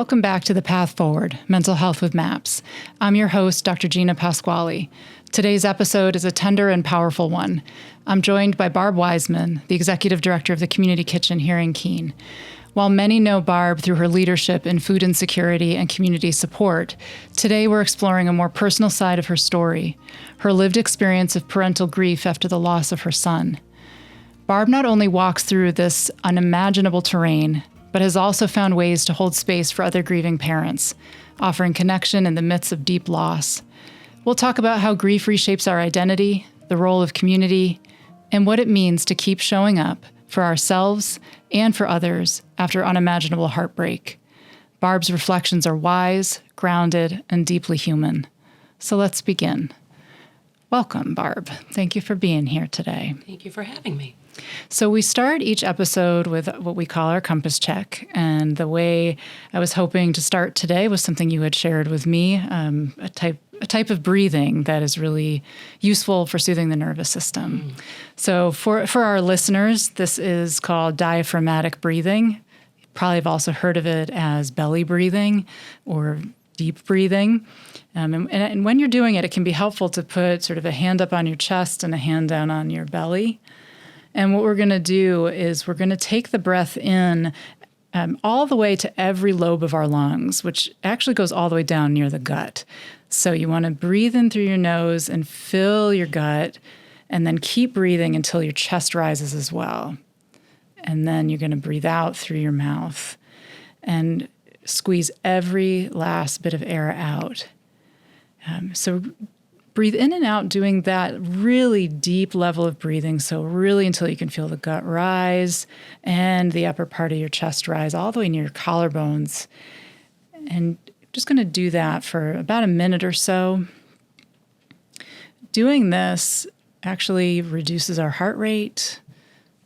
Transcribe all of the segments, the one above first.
Welcome back to The Path Forward, Mental Health with Maps. I'm your host, Dr. Gina Pasquale. Today's episode is a tender and powerful one. I'm joined by Barb Weisman, the Executive Director of the Community Kitchen here in Keene. While many know Barb through her leadership in food insecurity and community support, today we're exploring a more personal side of her story, her lived experience of parental grief after the loss of her son. Barb not only walks through this unimaginable terrain, but has also found ways to hold space for other grieving parents, offering connection in the midst of deep loss. We'll talk about how grief reshapes our identity, the role of community, and what it means to keep showing up for ourselves and for others after unimaginable heartbreak. Barb's reflections are wise, grounded, and deeply human. So let's begin. Welcome, Barb. Thank you for being here today. Thank you for having me. So we start each episode with what we call our compass check. And the way I was hoping to start today was something you had shared with me, a type of breathing that is really useful for soothing the nervous system. So for our listeners, this is called diaphragmatic breathing. You probably have also heard of it as belly breathing or deep breathing. And when you're doing it, it can be helpful to put sort of a hand up on your chest and a hand down on your belly. And what we're going to do is we're going to take the breath in all the way to every lobe of our lungs, which actually goes all the way down near the gut. So you want to breathe in through your nose and fill your gut, and then keep breathing until your chest rises as well. And then you're going to breathe out through your mouth and squeeze every last bit of air out. So breathe in and out, doing that really deep level of breathing. So really until you can feel the gut rise and the upper part of your chest rise all the way near your collarbones. And just going to do that for about a minute or so. Doing this actually reduces our heart rate,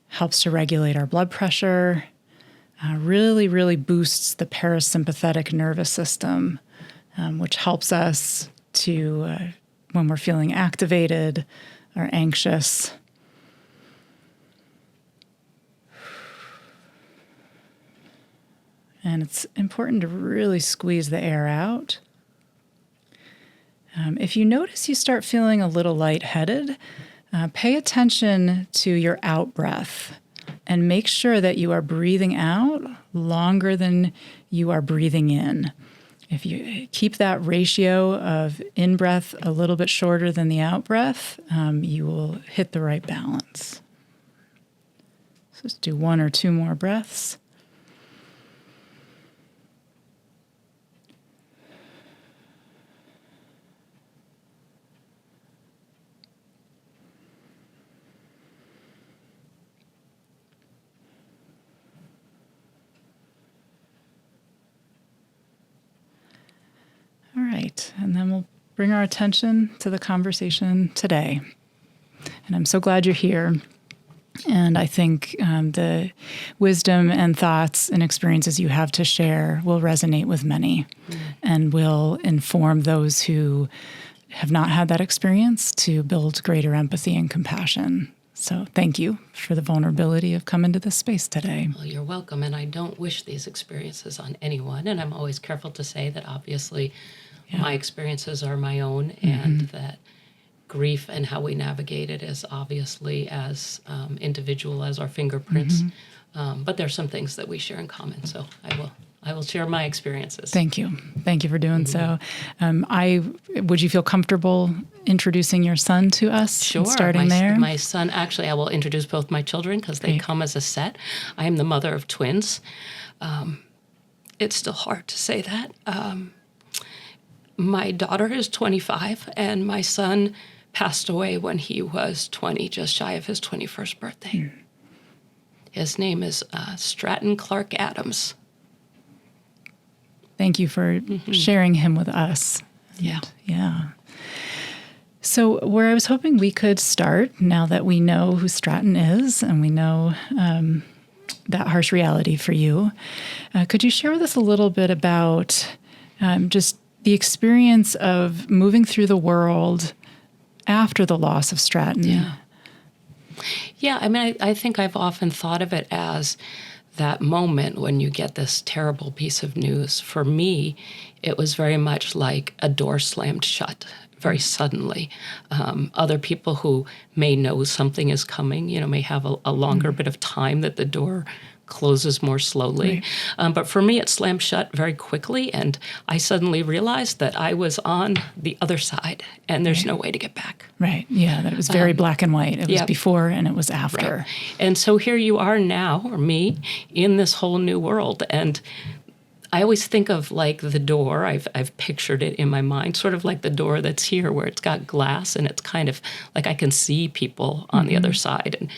helps to regulate our blood pressure, really boosts the parasympathetic nervous system, which helps us to when we're feeling activated or anxious. And it's important to really squeeze the air out. If you notice you start feeling a little lightheaded, pay attention to your out breath and make sure that you are breathing out longer than you are breathing in. If you keep that ratio of in-breath a little bit shorter than the out-breath, you will hit the right balance. So let's do one or two more breaths. All right, and then we'll bring our attention to the conversation today. And I'm so glad you're here. And I think the wisdom and thoughts and experiences you have to share will resonate with many and will inform those who have not had that experience to build greater empathy and compassion. So thank you for the vulnerability of coming to this space today. Well, you're welcome. And I don't wish these experiences on anyone. And I'm always careful to say that obviously my experiences are my own, and that grief and how we navigate it is obviously as individual as our fingerprints. But there's some things that we share in common. So I will share my experiences. Thank you. Thank you for doing so. Would you feel comfortable introducing your son to us? Sure. Starting there? My son, actually, I will introduce both my children because they come as a set. I am the mother of twins. It's still hard to say that. My daughter is 25, and my son passed away when he was 20, just shy of his 21st birthday. His name is Stratton Clark Adams. Thank you for sharing him with us. Yeah. So where I was hoping we could start, now that we know who Stratton is and we know that harsh reality for you, could you share with us a little bit about just the experience of moving through the world after the loss of Stratton? Yeah, I mean, I think I've often thought of it as that moment when you get this terrible piece of news, for me, it was very much like a door slammed shut very suddenly. Other people who may know something is coming, may have a longer bit of time that the door closes more slowly. Right. But for me, it slammed shut very quickly, and I suddenly realized that I was on the other side, and there's no way to get back. Right. Yeah, that it was very black and white. It was before and it was after. Right. And so here you are now, or me, in this whole new world. And I always think of like the door, I've pictured it in my mind, sort of like the door that's here where it's got glass and it's kind of like I can see people on the other side. And,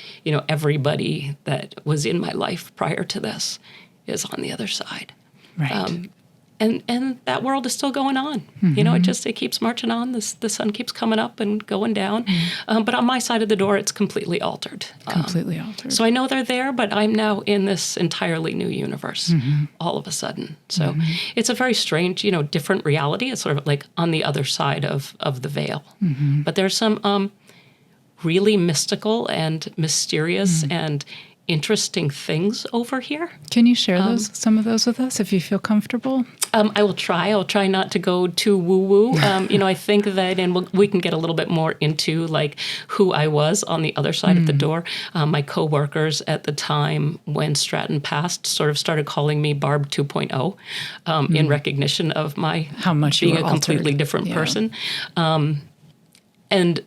everybody that was in my life prior to this is on the other side. Right. And that world is still going on. It keeps marching on. The sun keeps coming up and going down. But on my side of the door, it's completely altered. Completely altered. So I know they're there, but I'm now in this entirely new universe all of a sudden. So it's a very strange, different reality. It's sort of like on the other side of the veil. But there's some really mystical and mysterious and interesting things over here. Can you share some of those with us if you feel comfortable? I will try. I'll try not to go too woo-woo. I think that, and we can get a little bit more into like who I was on the other side of the door. My coworkers at the time when Stratton passed sort of started calling me Barb 2.0 in recognition of my how much being you were a completely altered. different person. And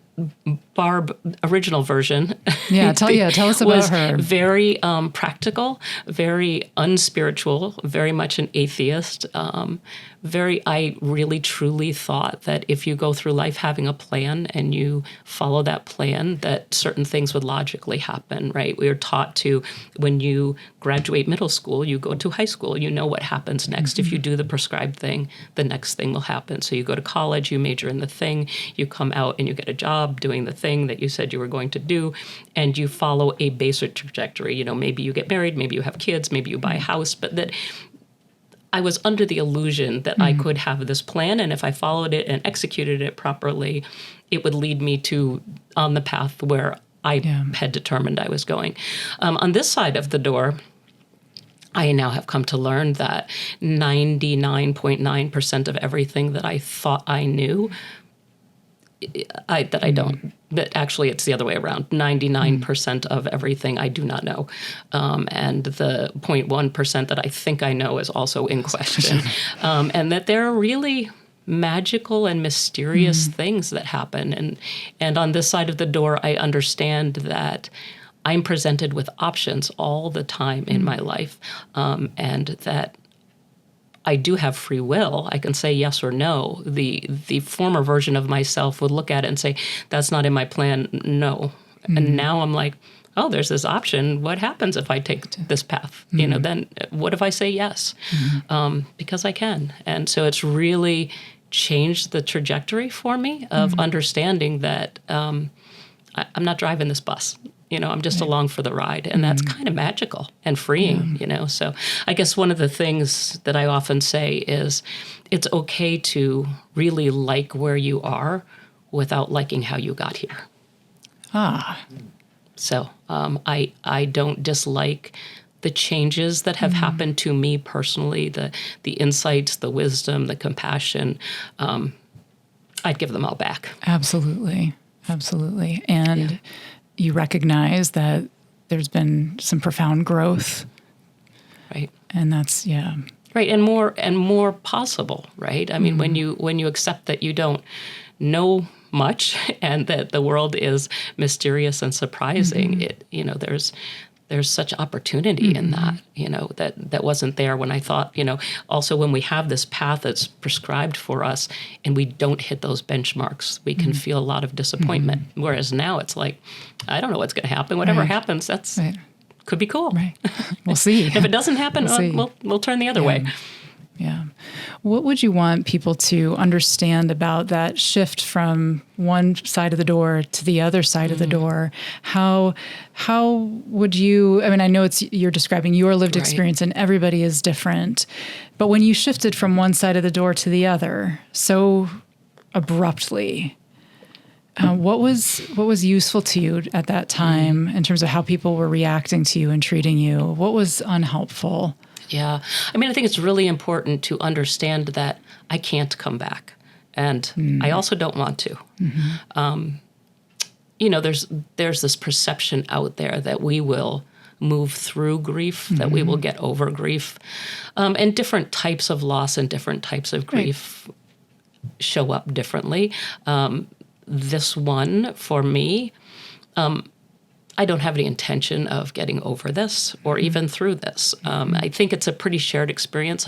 Barb, original version. Yeah, tell us about was her. Very practical, very unspiritual, very much an atheist. I really truly thought that if you go through life having a plan and you follow that plan, that certain things would logically happen, right? We were taught to, when you graduate middle school, you go to high school, you know what happens next. If you do the prescribed thing, the next thing will happen. So you go to college, you major in the thing, you come out and you get a job doing the thing that you said you were going to do, and you follow a basic trajectory. Maybe you get married, maybe you have kids, maybe you buy a house, but that I was under the illusion that I could have this plan, and if I followed it and executed it properly, it would lead me on the path where I had determined I was going. On this side of the door, I now have come to learn that 99.9% of everything that I thought I knew, I don't. That actually it's the other way around. 99% of everything I do not know. And the 0.1% that I think I know is also in question. And that there are really magical and mysterious things that happen. And on this side of the door, I understand that I'm presented with options all the time in my life, and that I do have free will. I can say yes or no. The former version of myself would look at it and say, that's not in my plan, no. And now I'm like, oh, there's this option. What happens if I take this path? Then what if I say yes? Because I can. And so it's really changed the trajectory for me of understanding that I'm not driving this bus. I'm just along for the ride. And that's kind of magical and freeing, So I guess one of the things that I often say is it's okay to really like where you are without liking how you got here. So I don't dislike the changes that have happened to me personally, the insights, the wisdom, the compassion. I'd give them all back. Absolutely. And you recognize that there's been some profound growth. Right. And that's, Right, and more possible, right? I mean, when you accept that you don't know much and that the world is mysterious and surprising, there's such opportunity in that, that wasn't there when I thought, also when we have this path that's prescribed for us and we don't hit those benchmarks, we can feel a lot of disappointment. Whereas now it's like, I don't know what's going to happen. Whatever happens, that's could be cool. Right. We'll see. If it doesn't happen, we'll turn the other way. Yeah. What would you want people to understand about that shift from one side of the door to the other side of the door? How would you, I know you're describing your lived experience and everybody is different, but when you shifted from one side of the door to the other so abruptly, What was useful to you at that time in terms of how people were reacting to you and treating you? What was unhelpful? Yeah. I mean, I think it's really important to understand that I can't come back. And I also don't want to. There's this perception out there that we will move through grief, that we will get over grief. And different types of loss and different types of grief show up differently. This one, for me, I don't have any intention of getting over this or even through this. I think it's a pretty shared experience.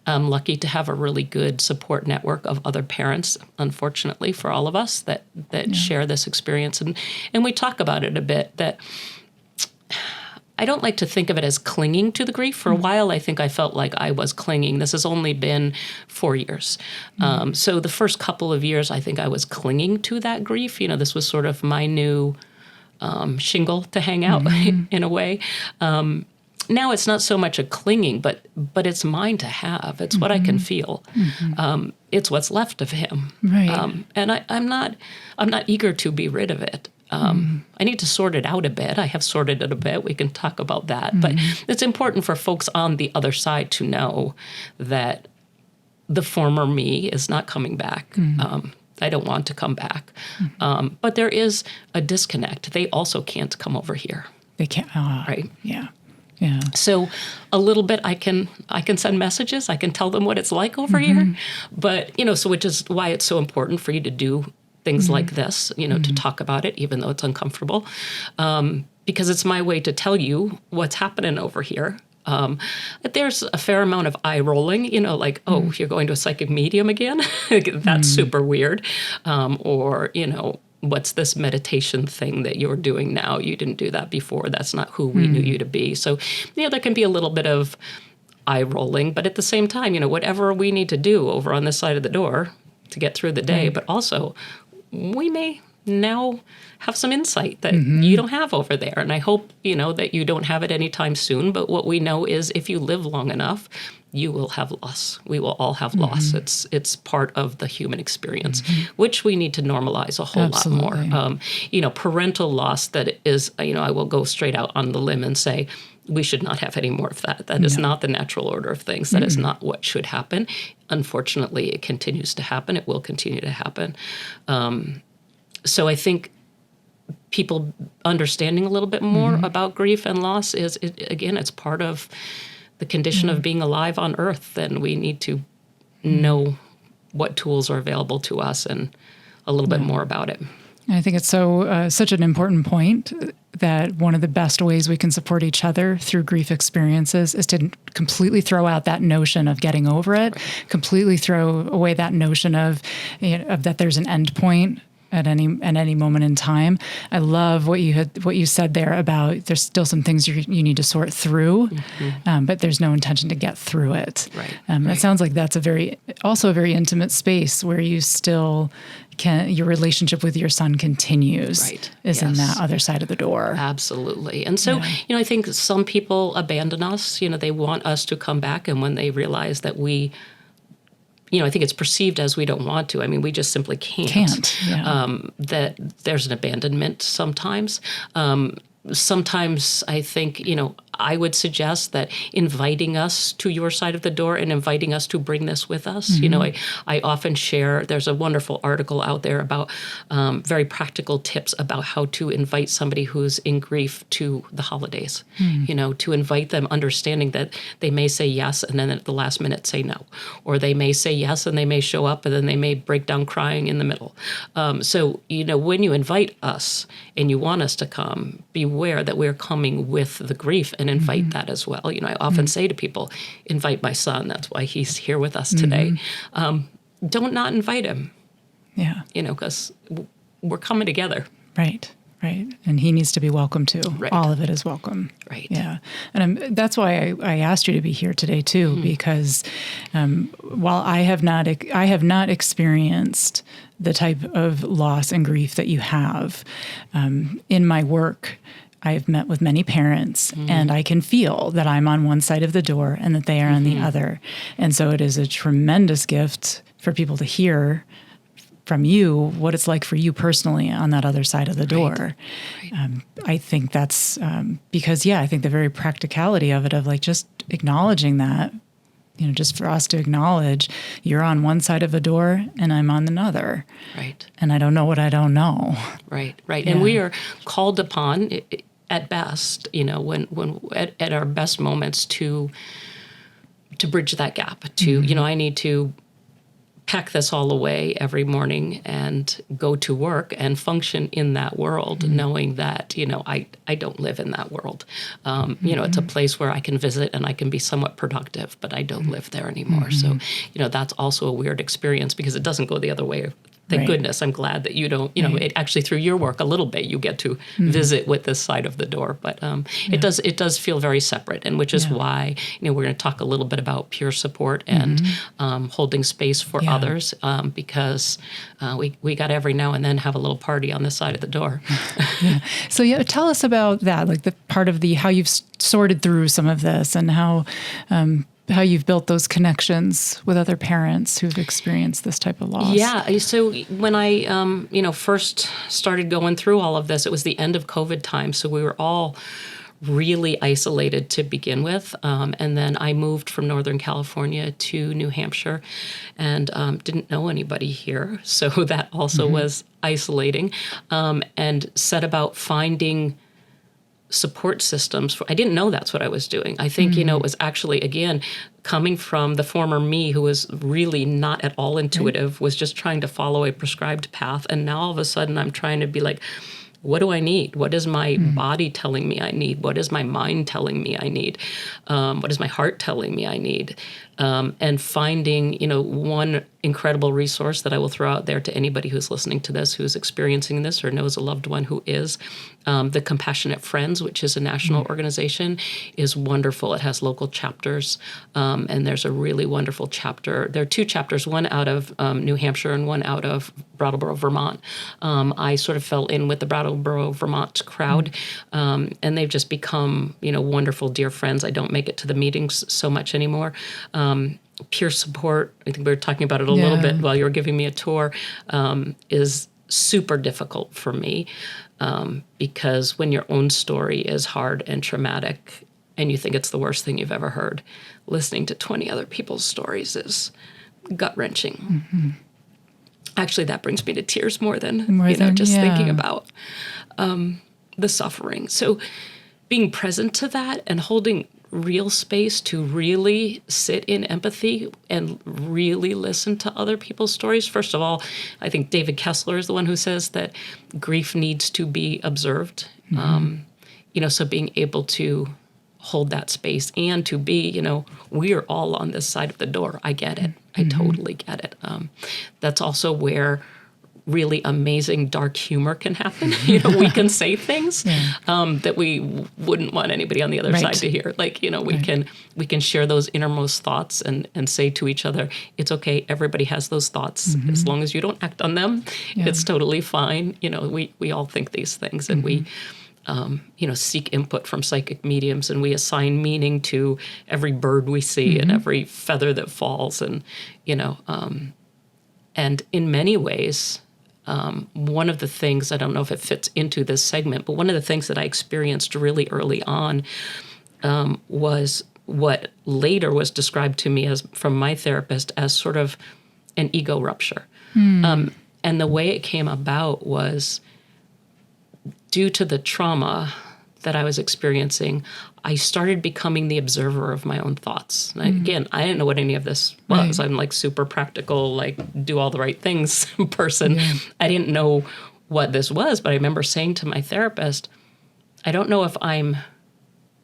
I'm lucky to have a really good support network of other parents, unfortunately, for all of us that share this experience. And we talk about it a bit, that I don't like to think of it as clinging to the grief. For a while, I think I felt like I was clinging. This has only been 4 years. So the first couple of years, I think I was clinging to that grief. This was sort of my new shingle to hang out in a way. Now it's not so much a clinging, but it's mine to have. It's what I can feel. It's what's left of him. Right. And I'm not eager to be rid of it. I need to sort it out a bit. I have sorted it a bit. We can talk about that. But it's important for folks on the other side to know that the former me is not coming back. I don't want to come back. But there is a disconnect. They also can't come over here. They can't. Right? Yeah. Yeah. So a little bit I can send messages. I can tell them what it's like over here. But, so which is why it's so important for you to do things like this, to talk about it, even though it's uncomfortable, because it's my way to tell you what's happening over here. There's a fair amount of eye rolling, like, oh, you're going to a psychic medium again? That's super weird. Or, what's this meditation thing that you're doing now? You didn't do that before. That's not who we knew you to be. So, there can be a little bit of eye rolling, but at the same time, whatever we need to do over on this side of the door to get through the day, but also we may now have some insight that you don't have over there. And I hope, that you don't have it anytime soon. But what we know is if you live long enough, you will have loss. We will all have loss. It's part of the human experience, which we need to normalize a whole lot more. Parental loss that is, I will go straight out on the limb and say, we should not have any more of that. That is not the natural order of things. That is not what should happen. Unfortunately, it continues to happen. It will continue to happen. So I think people understanding a little bit more about grief and loss it's part of the condition of being alive on Earth, and we need to know what tools are available to us and a little bit more about it. I think it's such an important point that one of the best ways we can support each other through grief experiences is to completely throw out that notion of getting over it, completely throw away that notion of that there's an end point at any moment in time. I love what you said there about there's still some things you need to sort through, but there's no intention to get through it. Right. It sounds like that's also a very intimate space where you still your relationship with your son continues. Right. Is in that other side of the door. Absolutely. And so, I think some people abandon us. They want us to come back, and when they realize that we I think it's perceived as we don't want to. I mean, we just simply can't. That there's an abandonment sometimes. Sometimes I think, I would suggest that inviting us to your side of the door and inviting us to bring this with us. I often share, there's a wonderful article out there about very practical tips about how to invite somebody who's in grief to the holidays, to invite them understanding that they may say yes and then at the last minute say no. Or they may say yes and they may show up and then they may break down crying in the middle. So, when you invite us and you want us to come, beware that we're coming with the grief and invite that as well. I often say to people, invite my son. That's why he's here with us today. Don't not invite him. Yeah. Because we're coming together. Right. Right. And he needs to be welcome too. Right. All of it is welcome. Right. Yeah. And that's why I asked you to be here today too, because while I have not experienced the type of loss and grief that you have, in my work, I've met with many parents and I can feel that I'm on one side of the door and that they are on the other. And so it is a tremendous gift for people to hear from you what it's like for you personally on that other side of the door. Right. I think that's because, I think the very practicality of it, of like just acknowledging that, just for us to acknowledge you're on one side of a door and I'm on another. Right. And I don't know what I don't know. Right. Right. Yeah. And we are called upon at best, when at our best moments to bridge that gap, to, I need to pack this all away every morning and go to work and function in that world, knowing that, I don't live in that world. It's a place where I can visit and I can be somewhat productive, but I don't live there anymore. So, that's also a weird experience because it doesn't go the other way. Thank goodness. I'm glad that you don't, it actually through your work a little bit, you get to visit with this side of the door. But it does feel very separate, and which is why, we're going to talk a little bit about peer support and holding space for others, because we got to every now and then have a little party on this side of the door. So tell us about that, like the part of how you've sorted through some of this and how you've built those connections with other parents who've experienced this type of loss. Yeah. So when I, first started going through all of this, it was the end of COVID time. So we were all really isolated to begin with. And then I moved from Northern California to New Hampshire and didn't know anybody here. So that also was isolating, and set about finding support systems. I didn't know that's what I was doing. I think, it was actually, again, coming from the former me who was really not at all intuitive, was just trying to follow a prescribed path. And now all of a sudden I'm trying to be like, what do I need? What is my body telling me I need? What is my mind telling me I need? What is my heart telling me I need? And finding, one incredible resource that I will throw out there to anybody who's listening to this, who's experiencing this or knows a loved one who is, the Compassionate Friends, which is a national organization, is wonderful. It has local chapters, and there's a really wonderful chapter. There are two chapters, one out of New Hampshire and one out of Brattleboro, Vermont. I sort of fell in with the Brattleboro, Vermont crowd, and they've just become, wonderful, dear friends. I don't make it to the meetings so much anymore. Peer support, I think we were talking about it a little bit while you were giving me a tour, is super difficult for me, because when your own story is hard and traumatic and you think it's the worst thing you've ever heard, listening to 20 other people's stories is gut-wrenching. Actually, that brings me to tears more than thinking about the suffering. So being present to that and holding real space to really sit in empathy and really listen to other people's stories. First of all, I think David Kessler is the one who says that grief needs to be observed. So being able to hold that space and to be, we are all on this side of the door. I get it. I totally get it. That's also where really amazing dark humor can happen. We can say things that we wouldn't want anybody on the other side to hear. Like, we can share those innermost thoughts and say to each other, it's okay, everybody has those thoughts. As long as you don't act on them, it's totally fine. We all think these things, and we seek input from psychic mediums, and we assign meaning to every bird we see and every feather that falls. And, and in many ways, one of the things, I don't know if it fits into this segment, but one of the things that I experienced really early on was what later was described to me as, from my therapist, as sort of an ego rupture. And the way it came about was due to the trauma that I was experiencing, I started becoming the observer of my own thoughts. And again, I didn't know what any of this was. I'm like super practical, like do all the right things person. I didn't know what this was, but I remember saying to my therapist, I don't know if I'm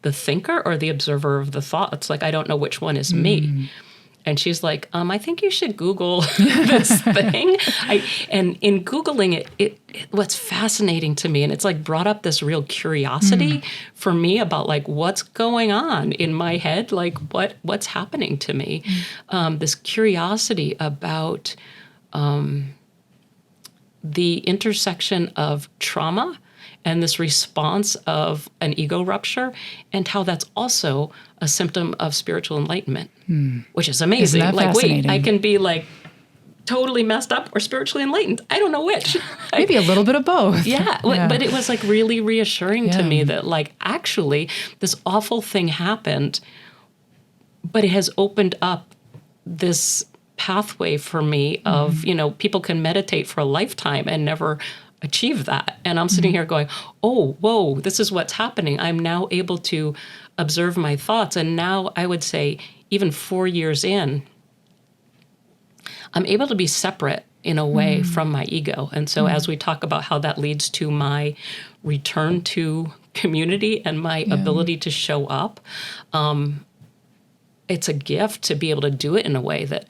the thinker or the observer of the thoughts. Like, I don't know which one is me. And she's like, I think you should Google this thing. And in Googling it, what's fascinating to me, and it's like brought up this real curiosity for me about like what's going on in my head, like what's happening to me. This curiosity about the intersection of trauma and this response of an ego rupture, and how that's also a symptom of spiritual enlightenment, which is amazing. Isn't that like, fascinating? wait, I can be like totally messed up or spiritually enlightened. I don't know which. Maybe a little bit of both. Yeah. But it was like really reassuring to me that like, actually this awful thing happened, but it has opened up this pathway for me of, people can meditate for a lifetime and never achieve that. And I'm sitting here going, oh, whoa, this is what's happening. I'm now able to observe my thoughts. And now I would say even 4 years in, I'm able to be separate in a way from my ego. And so as we talk about how that leads to my return to community and my ability to show up, it's a gift to be able to do it in a way that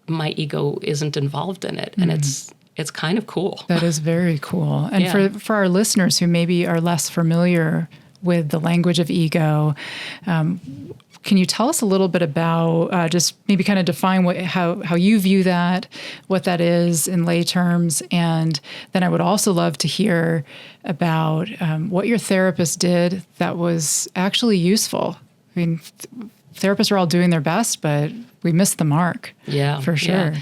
my ego isn't involved in it. And it's kind of cool. That is very cool. And for our listeners who maybe are less familiar with the language of ego, can you tell us a little bit about just maybe kind of define how you view that, what that is in lay terms? And then I would also love to hear about what your therapist did that was actually useful. I mean, therapists are all doing their best, but we missed the mark. Yeah, for sure.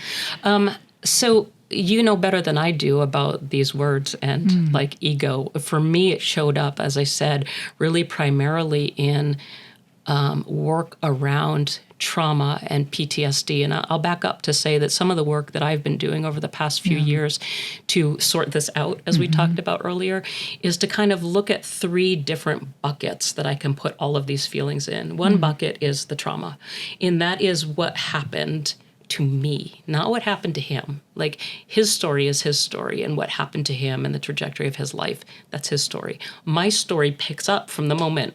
Yeah. So you know better than I do about these words and like ego. For me, it showed up, as I said, really primarily in work around trauma and PTSD. And I'll back up to say that some of the work that I've been doing over the past few years to sort this out, as we talked about earlier, is to kind of look at 3 different buckets that I can put all of these feelings in. One bucket is the trauma, and that is what happened to me, not what happened to him. Like, his story is his story, and what happened to him and the trajectory of his life, that's his story. My story picks up from the moment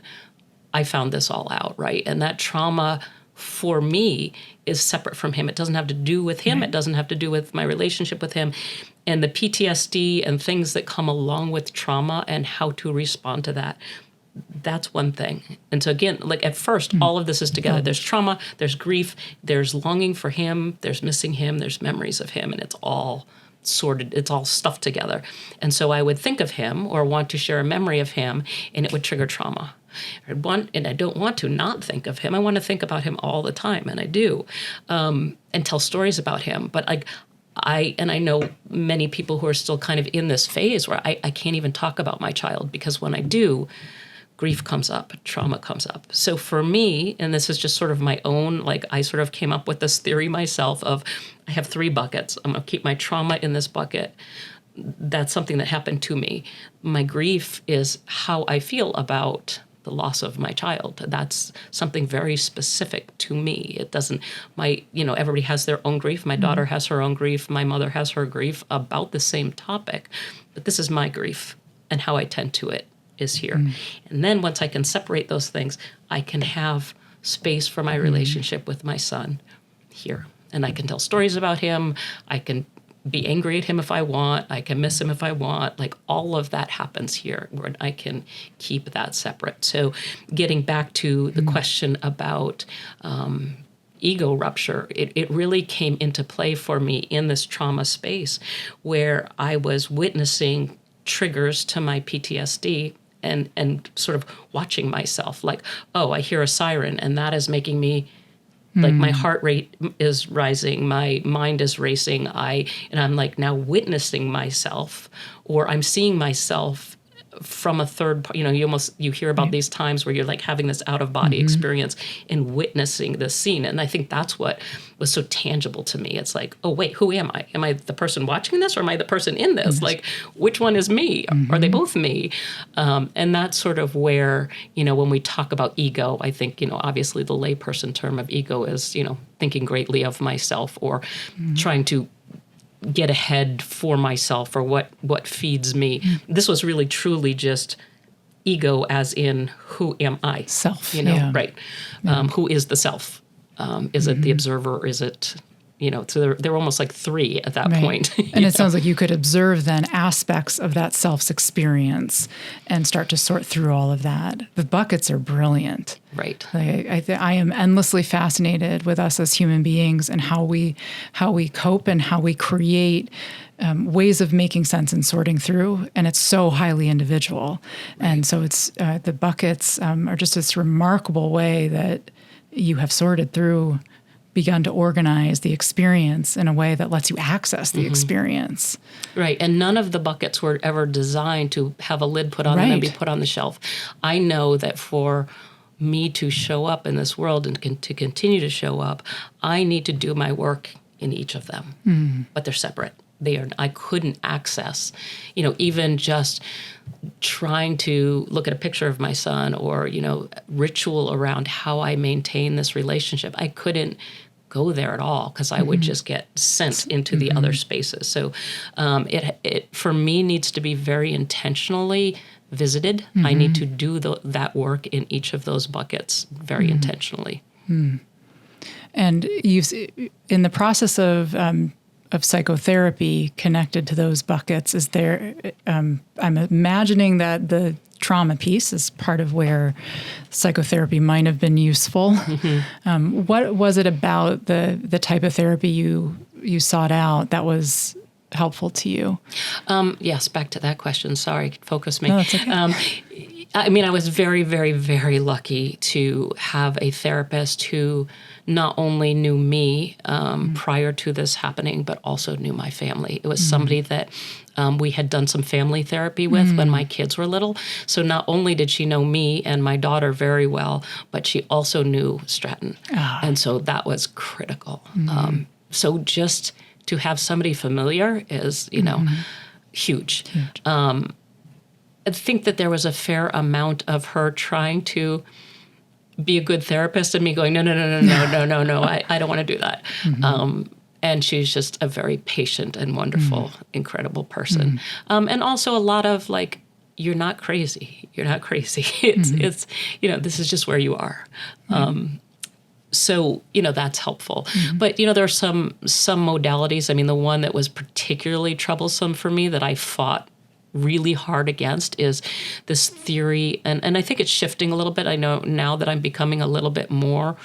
I found this all out, right? And that trauma for me is separate from him. It doesn't have to do with him. Right. It doesn't have to do with my relationship with him. And the PTSD and things that come along with trauma and how to respond to that, that's one thing. And so again, like at first, all of this is together. There's trauma, there's grief, there's longing for him, there's missing him, there's memories of him, and it's all sorted, it's all stuffed together. And so I would think of him or want to share a memory of him, and it would trigger trauma. I don't want to not think of him. I want to think about him all the time, and I do, and tell stories about him. But I know many people who are still kind of in this phase where I can't even talk about my child, because when I do, grief comes up, trauma comes up. So for me, and this is just sort of my own, like I sort of came up with this theory myself of I have 3 buckets. I'm going to keep my trauma in this bucket. That's something that happened to me. My grief is how I feel about the loss of my child. That's something very specific to me. It doesn't, everybody has their own grief. My daughter has her own grief. My mother has her grief about the same topic. But this is my grief, and how I tend to it is here. And then once I can separate those things, I can have space for my relationship with my son here. And I can tell stories about him. I can be angry at him if I want. I can miss him if I want. Like, all of that happens here, where I can keep that separate. So getting back to the question about ego rupture, it really came into play for me in this trauma space where I was witnessing triggers to my PTSD and sort of watching myself like, oh, I hear a siren, and that is making me like my heart rate is rising, my mind is racing, and I'm like now witnessing myself, or I'm seeing myself from a third, you hear about these times where you're like having this out of body experience and witnessing this scene. And I think that's what was so tangible to me. It's like, oh wait, who am I? Am I the person watching this, or am I the person in this? Like, which one is me? Are they both me? And that's sort of where, when we talk about ego, I think, obviously the layperson term of ego is, thinking greatly of myself, or trying to get ahead for myself, or what feeds me. This was really truly just ego, as in, who am I? Self, right. Who is the self? Is it the observer? Is it, so there were almost like 3 at that point. And it sounds like you could observe then aspects of that self's experience and start to sort through all of that. The buckets are brilliant. Right. I am endlessly fascinated with us as human beings and how we cope and how we create ways of making sense and sorting through, and it's so highly individual. Right. And so it's the buckets are just this remarkable way that you have sorted through begun to organize the experience in a way that lets you access the experience. Right. And none of the buckets were ever designed to have a lid put on them and be put on the shelf. I know that for me to show up in this world and to continue to show up, I need to do my work in each of them. But they're separate. I couldn't access, even just trying to look at a picture of my son or, ritual around how I maintain this relationship. I couldn't go there at all because I would just get sent into the other spaces. So it for me needs to be very intentionally visited. I need to do that work in each of those buckets very intentionally. And you've, in the process of psychotherapy connected to those buckets, is there, I'm imagining that the trauma piece is part of where psychotherapy might have been useful. What was it about the type of therapy you sought out that was helpful to you? Yes, back to that question. Sorry, focus me. No, that's okay. I was very, very, very lucky to have a therapist who not only knew me prior to this happening, but also knew my family. It was somebody that we had done some family therapy with when my kids were little. So not only did she know me and my daughter very well, but she also knew Stratton. And so that was critical. So just to have somebody familiar is, huge. I think that there was a fair amount of her trying to be a good therapist and me going, no, I don't want to do that. And she's just a very patient and wonderful, incredible person. And also a lot of like, you're not crazy. You're not crazy. It's this is just where you are. So, that's helpful. But, there are some modalities. I mean, the one that was particularly troublesome for me that I fought really hard against is this theory, and I think it's shifting a little bit. I know now that I'm becoming a little bit more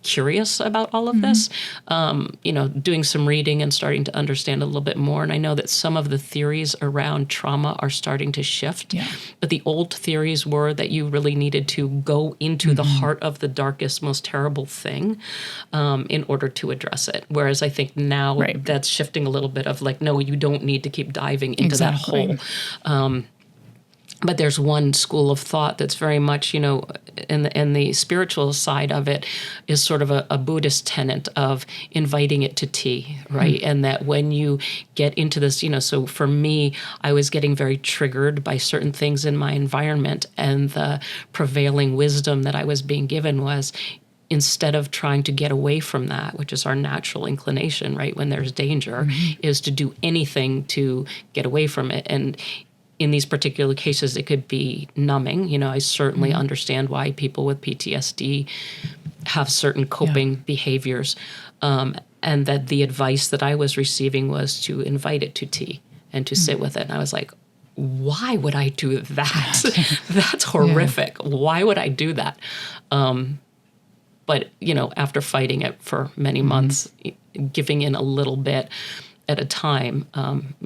curious about all of this, doing some reading and starting to understand a little bit more. And I know that some of the theories around trauma are starting to shift. But the old theories were that you really needed to go into the heart of the darkest, most terrible thing in order to address it. Whereas I think now that's shifting a little bit of like, no, you don't need to keep diving into that hole. But there's one school of thought that's very much, in the spiritual side of it is sort of a Buddhist tenet of inviting it to tea, right? And that when you get into this, so for me, I was getting very triggered by certain things in my environment, and the prevailing wisdom that I was being given was, instead of trying to get away from that, which is our natural inclination, right, when there's danger, is to do anything to get away from it. And in these particular cases, it could be numbing. I certainly understand why people with PTSD have certain coping behaviors. And that the advice that I was receiving was to invite it to tea and to sit with it. And I was like, why would I do that? That's horrific. Why would I do that? But, after fighting it for many months, giving in a little bit at a time,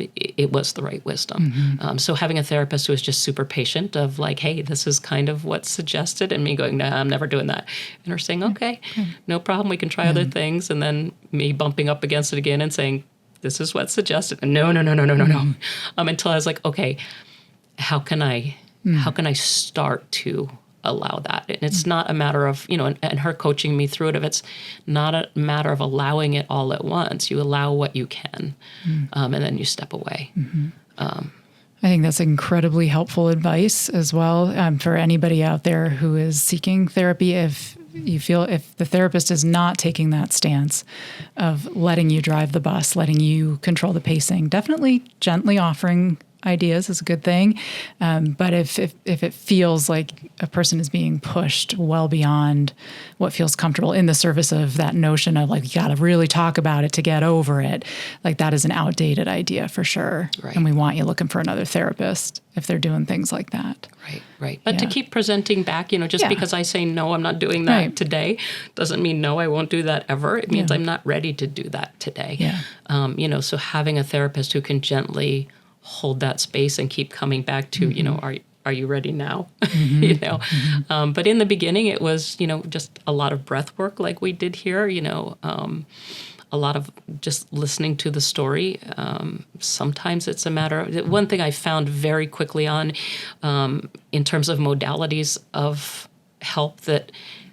it was the right wisdom. So having a therapist who was just super patient of like, hey, this is kind of what's suggested, and me going, no, I'm never doing that. And her saying, okay, no problem, we can try other things. And then me bumping up against it again and saying, this is what's suggested. And no. Until I was like, okay, how can I start to allow that? And it's not a matter of, and her coaching me through it, it's not a matter of allowing it all at once. You allow what you can, and then you step away. I think that's incredibly helpful advice as well for anybody out there who is seeking therapy. If the therapist is not taking that stance of letting you drive the bus, letting you control the pacing, definitely gently offering ideas is a good thing. But if it feels like a person is being pushed well beyond what feels comfortable in the service of that notion of like, you got to really talk about it to get over it, like that is an outdated idea for sure. Right. And we want you looking for another therapist if they're doing things like that. Right. But to keep presenting back, just because I say, no, I'm not doing that today, doesn't mean, no, I won't do that ever. It means I'm not ready to do that today. So having a therapist who can gently hold that space and keep coming back to, are you ready now? You know, but in the beginning it was, you know, just a lot of breath work like we did here, you know, a lot of just listening to the story. Sometimes it's a matter of, one thing I found very quickly on, in terms of modalities of help, that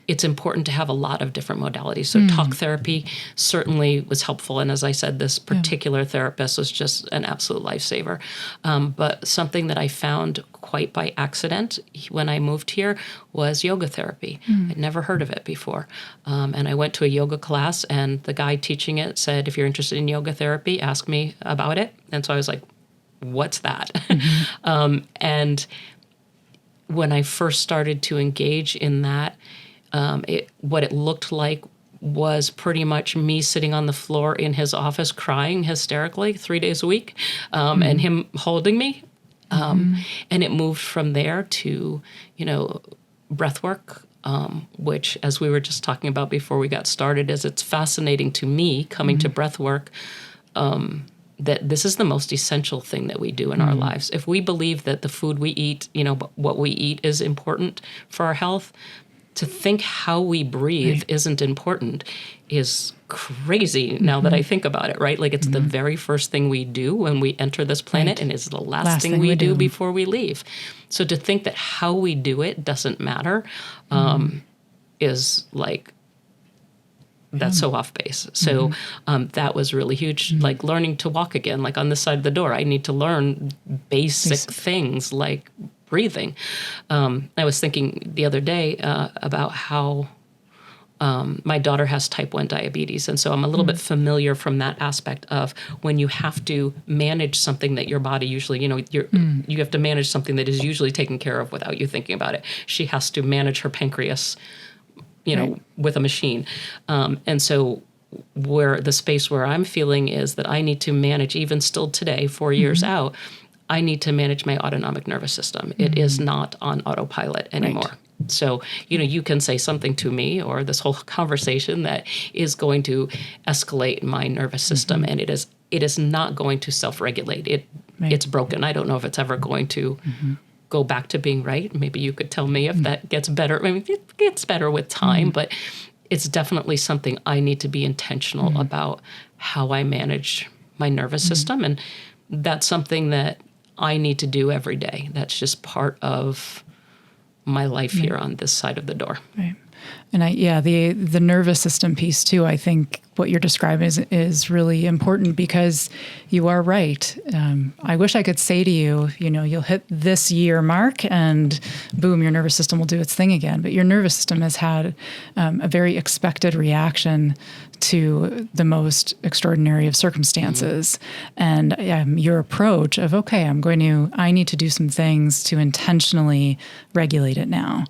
it's important to have a lot of different modalities. So talk therapy certainly was helpful. And as I said, this particular therapist was just an absolute lifesaver. But something that I found quite by accident when I moved here was yoga therapy. I'd never heard of it before. And I went to a yoga class, and the guy teaching it said, if you're interested in yoga therapy, ask me about it. And so I was like, what's that? And when I first started to engage in that, what it looked like was pretty much me sitting on the floor in his office crying hysterically 3 days a week, and him holding me. And it moved from there to, you know, breathwork, which, as we were just talking about before we got started, is it's fascinating to me coming to breathwork, that this is the most essential thing that we do in our lives. If we believe that the food we eat, you know, what we eat is important for our health, to think how we breathe isn't important is crazy now that I think about it, right? Like, it's the very first thing we do when we enter this planet, and is the last thing we do before we leave. So to think that how we do it doesn't matter, is like, that's so off base. So that was really huge. Like learning to walk again, like on this side of the door, I need to learn basic things like breathing. I was thinking the other day about how my daughter has type 1 diabetes. And so I'm a little bit familiar from that aspect of when you have to manage something that your body usually, you know, you have to manage something that is usually taken care of without you thinking about it. She has to manage her pancreas, you know, with a machine. And so where the space where I'm feeling is that I need to manage, even still today, 4 years out, I need to manage my autonomic nervous system. It is not on autopilot anymore. So, you know, you can say something to me or this whole conversation that is going to escalate my nervous system, and it is not going to self-regulate. It's broken. I don't know if it's ever going to go back to being right. Maybe you could tell me if that gets better. I mean, it gets better with time, but it's definitely something I need to be intentional about how I manage my nervous system. And that's something that I need to do every day. That's just part of my life here on this side of the door. Right. And the nervous system piece too, I think what you're describing is really important, because you are right. I wish I could say to you, you know, you'll hit this year mark and boom, your nervous system will do its thing again. But your nervous system has had a very expected reaction to the most extraordinary of circumstances. And your approach of, okay, I need to do some things to intentionally regulate it now.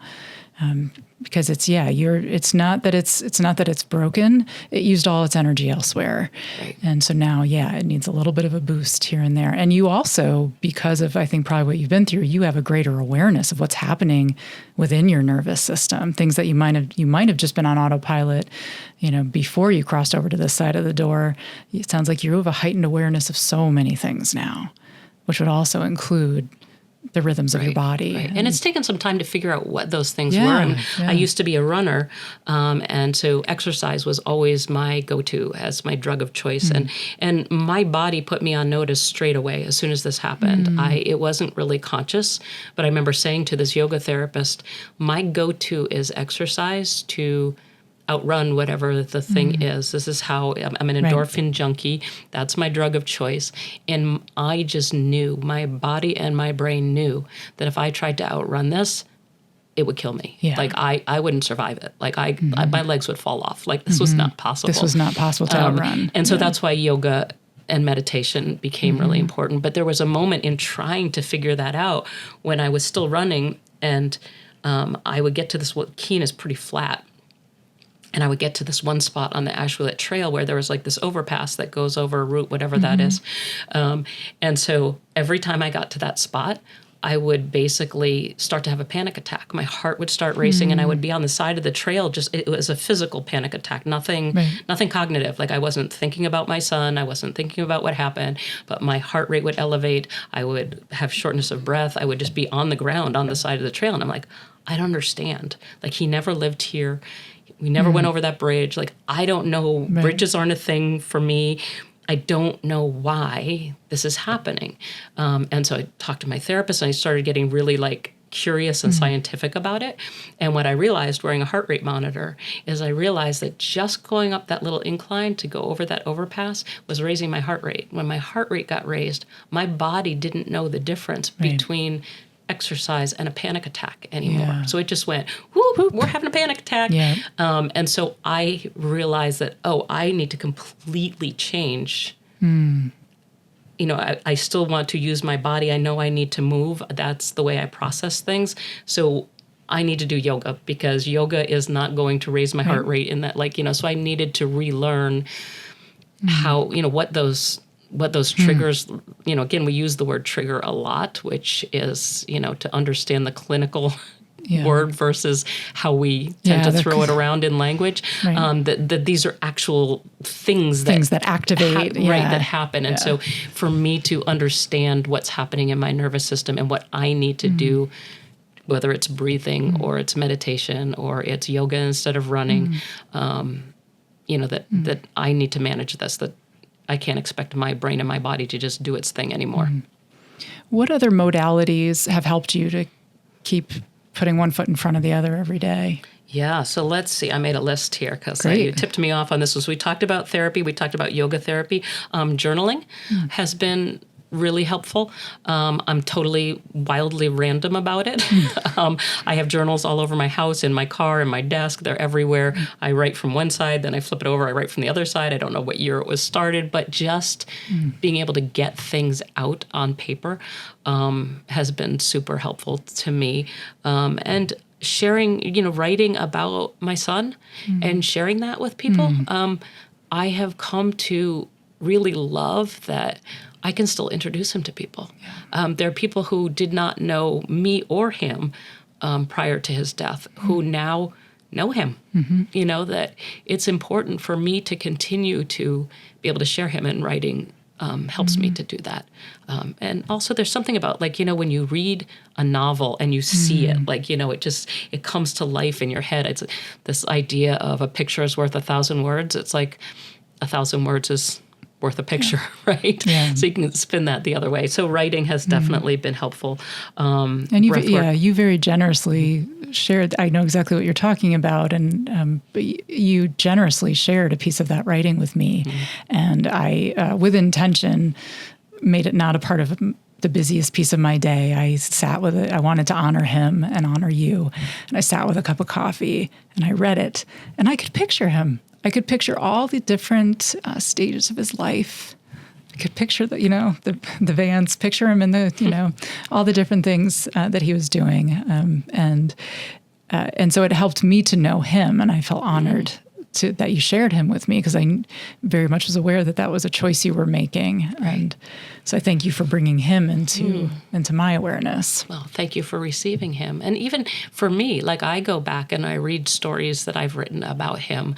Because it's not that it's broken. It used all its energy elsewhere. Right. And so now, it needs a little bit of a boost here and there. And you also, because of, I think, probably what you've been through, you have a greater awareness of what's happening within your nervous system, things that you might have just been on autopilot, you know, before you crossed over to this side of the door. It sounds like you have a heightened awareness of so many things now, which would also include the rhythms of your body. Right. And it's taken some time to figure out what those things were. I mean, I used to be a runner, and so exercise was always my go-to as my drug of choice. And my body put me on notice straight away as soon as this happened. It wasn't really conscious, but I remember saying to this yoga therapist, my go-to is exercise to outrun whatever the thing is. This is how I'm an endorphin junkie. That's my drug of choice. And I just knew, my body and my brain knew that if I tried to outrun this, it would kill me. Yeah. Like I wouldn't survive it. Like my legs would fall off. Like this was not possible. This was not possible to outrun. And so that's why yoga and meditation became really important. But there was a moment in trying to figure that out when I was still running, and I would get to this, Keene is pretty flat. And I would get to this one spot on the Ashwaubenon Trail where there was like this overpass that goes over a route, whatever that is. And so every time I got to that spot, I would basically start to have a panic attack. My heart would start racing, and I would be on the side of the trail. It was a physical panic attack, nothing cognitive. Like I wasn't thinking about my son. I wasn't thinking about what happened, but my heart rate would elevate. I would have shortness of breath. I would just be on the ground on the side of the trail. And I'm like, I don't understand. Like he never lived here. We never went over that bridge. Like, I don't know. Right. Bridges aren't a thing for me. I don't know why this is happening. And so I talked to my therapist, and I started getting really like curious and scientific about it. And what I realized wearing a heart rate monitor is I realized that just going up that little incline to go over that overpass was raising my heart rate. When my heart rate got raised, my body didn't know the difference between exercise and a panic attack anymore. Yeah. So it just went, whoop, whoop, we're having a panic attack. Yeah. And so I realized that, I need to completely change. You know, I still want to use my body. I know I need to move. That's the way I process things. So I need to do yoga, because yoga is not going to raise my heart rate in that, like, you know, so I needed to relearn how, you know, what those triggers, you know, again, we use the word trigger a lot, which is, you know, to understand the clinical word versus how we tend to throw it around in language. Right. That these are actual things that activate, that happen. And so for me to understand what's happening in my nervous system and what I need to do, whether it's breathing or it's meditation or it's yoga instead of running, you know, that I need to manage this, that I can't expect my brain and my body to just do its thing anymore. What other modalities have helped you to keep putting one foot in front of the other every day? Yeah, so let's see. I made a list here because you tipped me off on this. So we talked about therapy. We talked about yoga therapy. Journaling has been really helpful. I'm totally wildly random about it. I have journals all over my house, in my car, in my desk. They're everywhere. I write from one side, then I flip it over. I write from the other side. I don't know what year it was started, but just being able to get things out on paper has been super helpful to me. And sharing, you know, writing about my son and sharing that with people, I have come to really love that I can still introduce him to people. Yeah. There are people who did not know me or him prior to his death who now know him. You know, that it's important for me to continue to be able to share him, and writing helps me to do that. And also there's something about, like, you know, when you read a novel and you see it, like, you know, it comes to life in your head. It's this idea of a picture is worth 1,000 words. It's like 1,000 words is worth a picture, right? Yeah. So you can spin that the other way. So writing has definitely been helpful. And you very generously shared. I know exactly what you're talking about, and but you generously shared a piece of that writing with me, and I, with intention, made it not a part of the busiest piece of my day. I sat with it. I wanted to honor him and honor you, and I sat with a cup of coffee and I read it, and I could picture him. I could picture all the different stages of his life. I could picture the vans, picture him in the, all the different things that he was doing. And so it helped me to know him, and I felt honored that you shared him with me, because I very much was aware that was a choice you were making. Right. And so I thank you for bringing him into my awareness. Well, thank you for receiving him. And even for me, like, I go back and I read stories that I've written about him,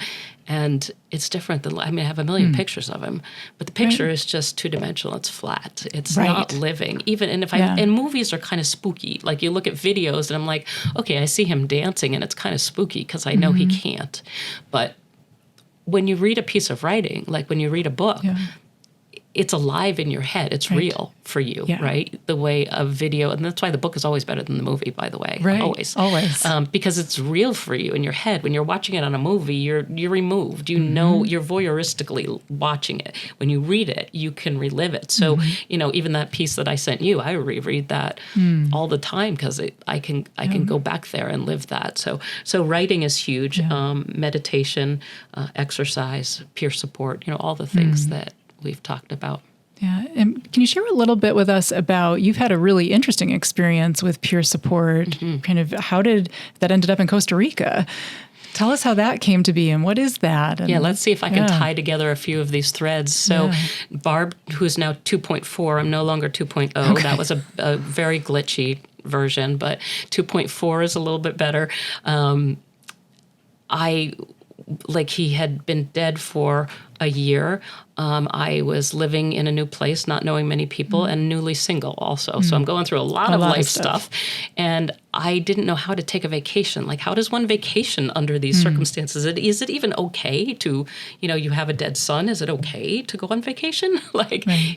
and it's different than, I have a million pictures of him, but the picture is just two-dimensional. It's flat. It's not living. And movies are kind of spooky. Like, you look at videos and I'm like, okay, I see him dancing and it's kind of spooky because I know he can't. But when you read a piece of writing, like when you read a book, it's alive in your head. It's real for you, right? The way a video, and that's why the book is always better than the movie, by the way. Right. Always. Because it's real for you in your head. When you're watching it on a movie, you're removed. You know, you're voyeuristically watching it. When you read it, you can relive it. So, even that piece that I sent you, I reread that all the time, because I can go back there and live that. So writing is huge. Meditation, exercise, peer support, all the things that we've talked about. Yeah. And can you share a little bit with us about, you've had a really interesting experience with peer support, kind of how did that ended up in Costa Rica? Tell us how that came to be and what is that? And, yeah, let's see if I can tie together a few of these threads. So Barb, who's now 2.4, I'm no longer 2.0. Okay. That was a very glitchy version, but 2.4 is a little bit better. He had been dead for a year. I was living in a new place, not knowing many people, and newly single also. So I'm going through a lot of life stuff. And I didn't know how to take a vacation. Like, how does one vacation under these circumstances? Is it even okay to, you have a dead son? Is it okay to go on vacation?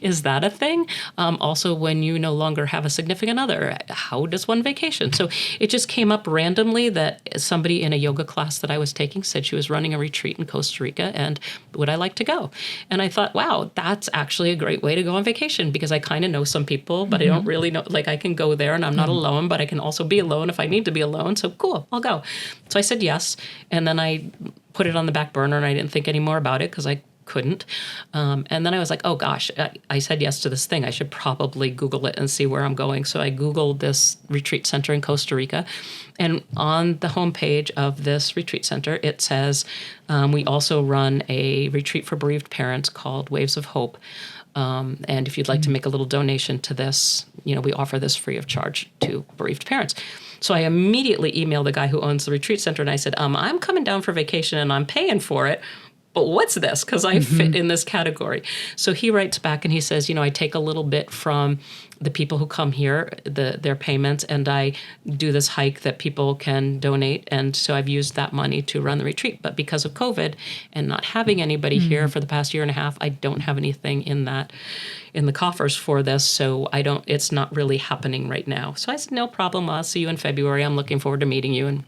Is that a thing? Also, when you no longer have a significant other, how does one vacation? So it just came up randomly that somebody in a yoga class that I was taking said she was running a retreat in Costa Rica, and would I like to go? And I thought, wow, that's actually a great way to go on vacation, because I kind of know some people, but I don't really know, I can go there and I'm not alone, but I can also be alone if I need to be alone. So cool, I'll go. So I said yes. And then I put it on the back burner and I didn't think any more about it because I couldn't. And then I was like, oh gosh, I said yes to this thing. I should probably Google it and see where I'm going. So I Googled this retreat center in Costa Rica. And on the homepage of this retreat center, it says, we also run a retreat for bereaved parents called Waves of Hope. And if you'd like to make a little donation to this, we offer this free of charge to bereaved parents. So I immediately emailed the guy who owns the retreat center and I said, I'm coming down for vacation and I'm paying for it. But what's this? Because I fit in this category. So he writes back and he says, I take a little bit from the people who come here, their payments, and I do this hike that people can donate. And so I've used that money to run the retreat. But because of COVID and not having anybody here for the past year and a half, I don't have anything in the coffers for this. So it's not really happening right now. So I said, no problem. I'll see you in February. I'm looking forward to meeting you. And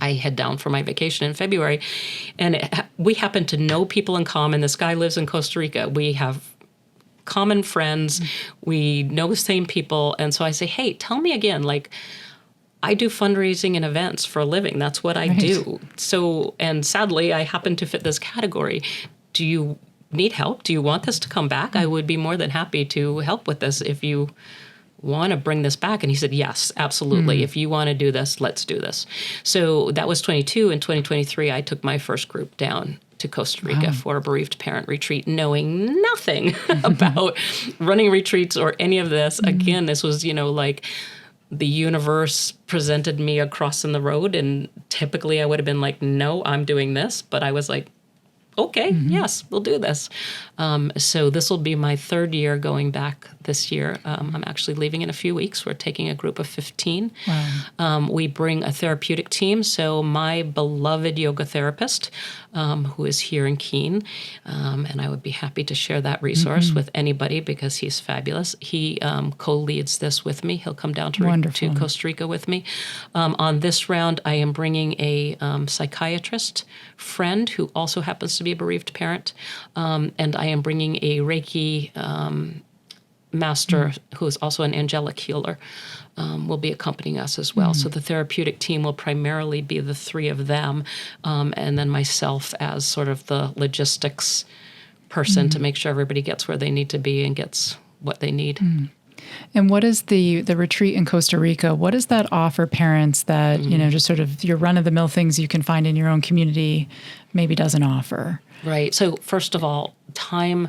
I head down for my vacation in February, and we happen to know people in common. This guy lives in Costa Rica. We have common friends. We know the same people. And so I say, hey, tell me again, I do fundraising and events for a living. That's what I do. So, and sadly, I happen to fit this category. Do you need help? Do you want this to come back? I would be more than happy to help with this if you want to bring this back. And he said, yes, absolutely. If you want to do this, let's do this. So that was 22. In 2023, I took my first group down to Costa Rica for a bereaved parent retreat, knowing nothing about running retreats or any of this. Again, this was, the universe presented me a cross in the road. And typically I would have been like, no, I'm doing this. But I was like, okay, yes, we'll do this. So this will be my third year going back this year. I'm actually leaving in a few weeks. We're taking a group of 15. Wow. We bring a therapeutic team. So my beloved yoga therapist, who is here in Keene, and I would be happy to share that resource with anybody because he's fabulous. He co-leads this with me. He'll come down to Costa Rica with me. On this round, I am bringing a psychiatrist friend who also happens to be a bereaved parent, and I am bringing a Reiki master who is also an angelic healer, will be accompanying us as well. So the therapeutic team will primarily be the three of them, and then myself as sort of the logistics person to make sure everybody gets where they need to be and gets what they need. And what is the retreat in Costa Rica? What does that offer parents that, just sort of your run-of-the-mill things you can find in your own community maybe doesn't offer? Right. So first of all, time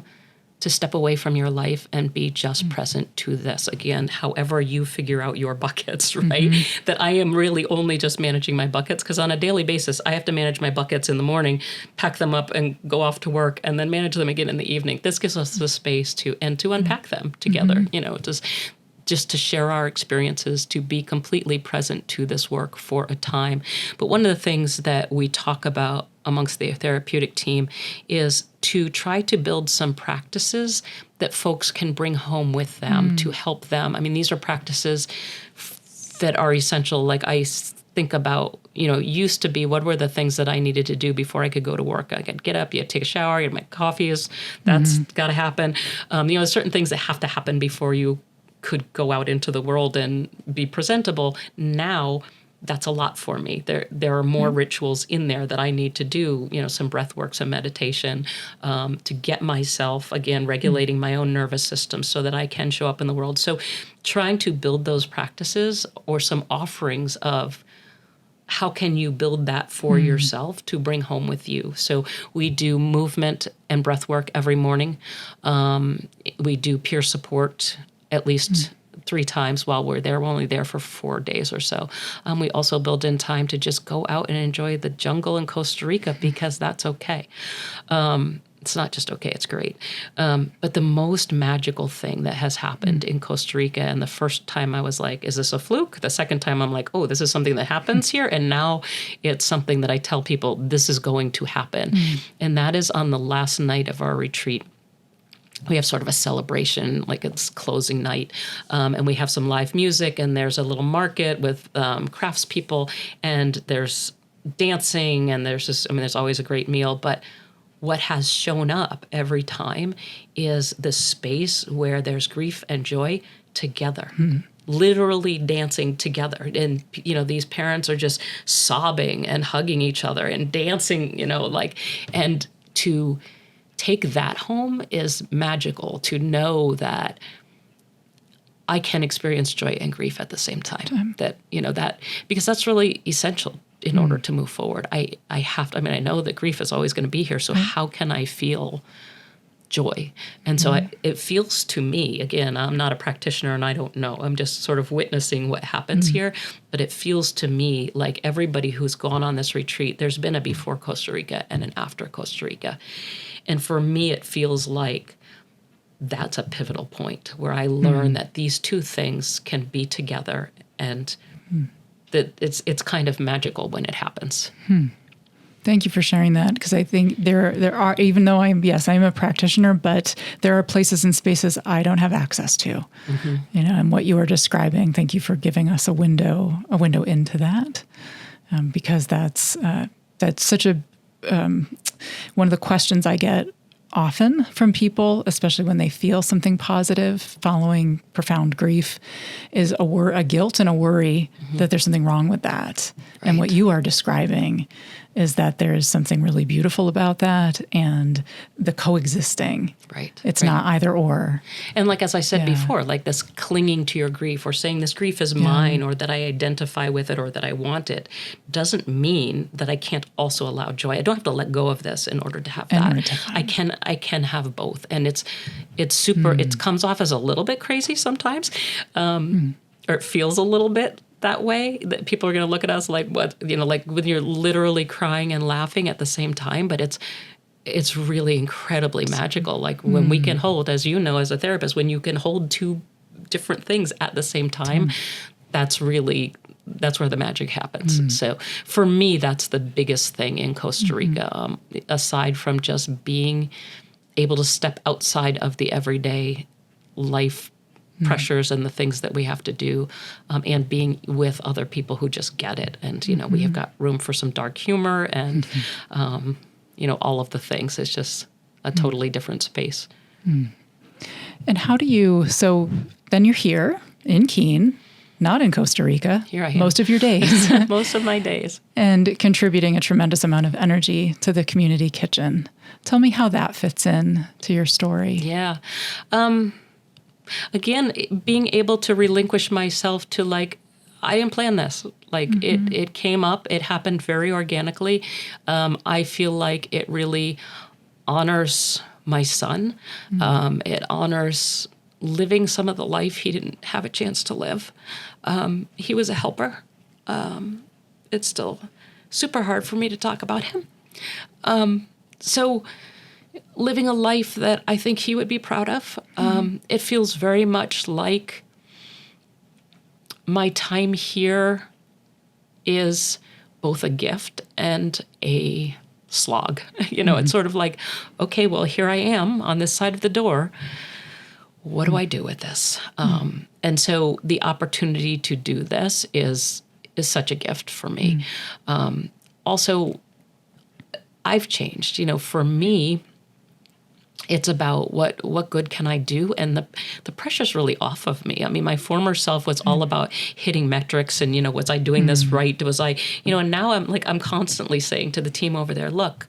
to step away from your life and be just present to this. Again, however you figure out your buckets, right? That I am really only just managing my buckets, because on a daily basis, I have to manage my buckets in the morning, pack them up and go off to work, and then manage them again in the evening. This gives us the space to unpack them together, just to share our experiences, to be completely present to this work for a time. But one of the things that we talk about amongst the therapeutic team is to try to build some practices that folks can bring home with them to help them. I mean, these are practices that are essential. Like I think about, used to be, what were the things that I needed to do before I could go to work? I could get up, you take a shower, you make coffees, that's got to happen. There's certain things that have to happen before you could go out into the world and be presentable. Now, that's a lot for me. There are more rituals in there that I need to do, some breath work, some meditation, to get myself, again, regulating my own nervous system so that I can show up in the world. So trying to build those practices or some offerings of how can you build that for yourself to bring home with you? So we do movement and breath work every morning. We do peer support at least 3 times while we're there. We're only there for 4 days or so. We also build in time to just go out and enjoy the jungle in Costa Rica, because that's okay. It's not just okay, it's great. But the most magical thing that has happened in Costa Rica, and the first time I was like, is this a fluke? The second time I'm like, oh, this is something that happens here. And now it's something that I tell people, this is going to happen. And that is on the last night of our retreat. We have sort of a celebration, like it's closing night, and we have some live music, and there's a little market with craftspeople, and there's dancing, and there's always a great meal. But what has shown up every time is the space where there's grief and joy together. Literally dancing together. And, these parents are just sobbing and hugging each other and dancing, and to take that home is magical, to know that I can experience joy and grief at the same time. That, because that's really essential in order to move forward. I have to, I know that grief is always going to be here. So how can I feel joy? And so it feels to me, again, I'm not a practitioner and I don't know, I'm just sort of witnessing what happens here. But it feels to me like everybody who's gone on this retreat, there's been a before Costa Rica and an after Costa Rica. And for me, it feels like that's a pivotal point where I learn that these two things can be together, and that it's kind of magical when it happens. Thank you for sharing that, because I think there are, even though I'm a practitioner, but there are places and spaces I don't have access to. And what you were describing, thank you for giving us a window into that, because that's such a one of the questions I get often from people, especially when they feel something positive following profound grief, is a guilt and a worry that there's something wrong with that. Right. And what you are describing is that there is something really beautiful about that, and the coexisting. Right. It's not either or. And like, as I said before, like this clinging to your grief, or saying this grief is mine, or that I identify with it, or that I want it, doesn't mean that I can't also allow joy. I don't have to let go of this in order to have that. I can have both. And it's super, it comes off as a little bit crazy sometimes, or it feels a little bit that way, that people are going to look at us like, what, like when you're literally crying and laughing at the same time. But it's really incredibly magical. Like when we can hold, as you know, as a therapist, when you can hold two different things at the same time, that's where the magic happens. So for me, that's the biggest thing in Costa Rica, aside from just being able to step outside of the everyday life pressures and the things that we have to do, and being with other people who just get it. And, we have got room for some dark humor and, all of the things. It's just a totally different space. And how do you, so then you're here in Keene, not in Costa Rica. Here I am. Most of your days. Most of my days. And contributing a tremendous amount of energy to the community kitchen. Tell me how that fits in to your story. Yeah. Again, being able to relinquish myself to, like, I didn't plan this. Like, it came up. It happened very organically. I feel like it really honors my son. It honors living some of the life he didn't have a chance to live. He was a helper. It's still super hard for me to talk about him. So living a life that I think he would be proud of. It feels very much like my time here is both a gift and a slog. It's sort of like, okay, well, here I am on this side of the door. What do I do with this? And so the opportunity to do this is such a gift for me. Also, I've changed. For me, it's about what good can I do? And the pressure's really off of me. I mean, my former self was all about hitting metrics and, was I doing this right? Was I, and now I'm constantly saying to the team over there, look,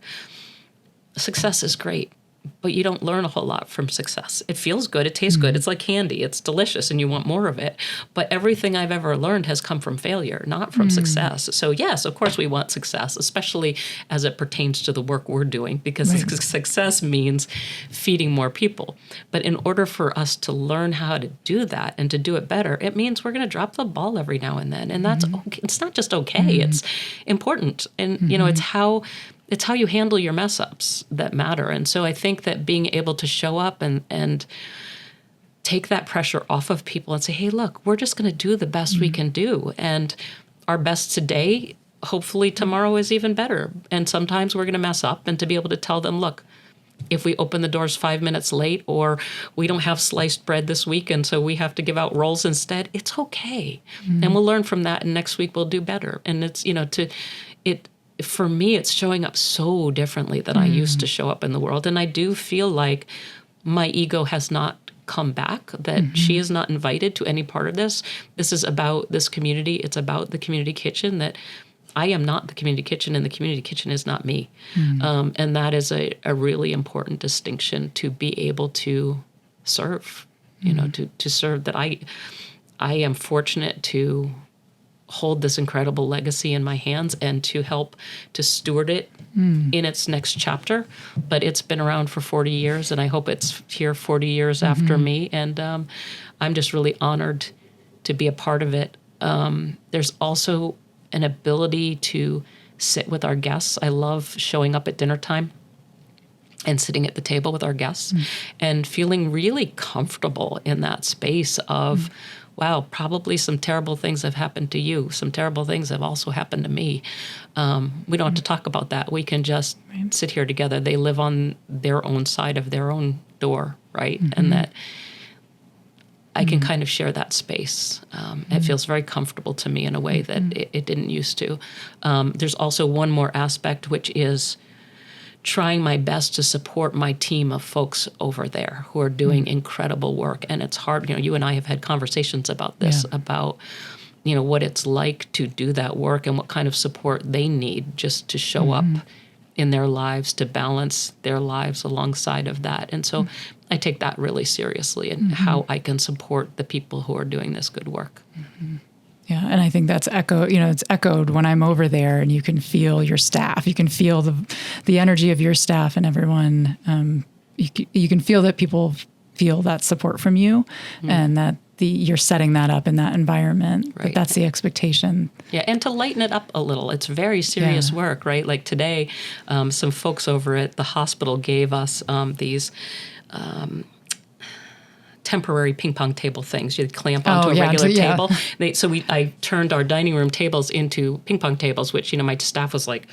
success is great, but you don't learn a whole lot from success. It feels good. It tastes good. It's like candy. It's delicious and you want more of it. But everything I've ever learned has come from failure, not from success. So yes, of course we want success, especially as it pertains to the work we're doing, because success means feeding more people. But in order for us to learn how to do that and to do it better, it means we're going to drop the ball every now and then. And that's okay. It's not just okay. It's important. And, you know, it's how you handle your mess ups that matter. And so I think that being able to show up and take that pressure off of people and say, hey, look, we're just going to do the best we can do. And our best today, hopefully tomorrow is even better. And sometimes we're going to mess up, and to be able to tell them, look, if we open the doors 5 minutes late, or we don't have sliced bread this week and so we have to give out rolls instead, it's okay. And we'll learn from that, and next week we'll do better. And it's, you know, for me, it's showing up so differently than I used to show up in the world. And I do feel like my ego has not come back, that she is not invited to any part of this. This is about this community. It's about the community kitchen, that I am not the community kitchen and the community kitchen is not me. And that is a really important distinction, to be able to serve, you know, to serve, that I am fortunate to hold this incredible legacy in my hands and to help to steward it in its next chapter. But it's been around for 40 years, and I hope it's here 40 years after me. And I'm just really honored to be a part of it. There's also an ability to sit with our guests. I love showing up at dinner time and sitting at the table with our guests and feeling really comfortable in that space of, wow, probably some terrible things have happened to you. Some terrible things have also happened to me. We don't have to talk about that. We can just sit here together. They live on their own side of their own door, right? And that I can kind of share that space. It feels very comfortable to me in a way that it didn't used to. There's also one more aspect, which is trying my best to support my team of folks over there who are doing incredible work. And it's hard. You know, you and I have had conversations about this, about, you know, what it's like to do that work and what kind of support they need just to show up in their lives, to balance their lives alongside of that. And so I take that really seriously, and how I can support the people who are doing this good work. Yeah, and I think that's it's echoed when I'm over there, and you can feel your staff. You can feel the energy of your staff and everyone. You can feel that people feel that support from you, and that you're setting that up in that environment. Right. But that's the expectation. Yeah, and to lighten it up a little. It's very serious work, right? Like today, some folks over at the hospital gave us these temporary ping pong table things. You clamp onto a regular table. I turned our dining room tables into ping pong tables, which, you know, my staff was like,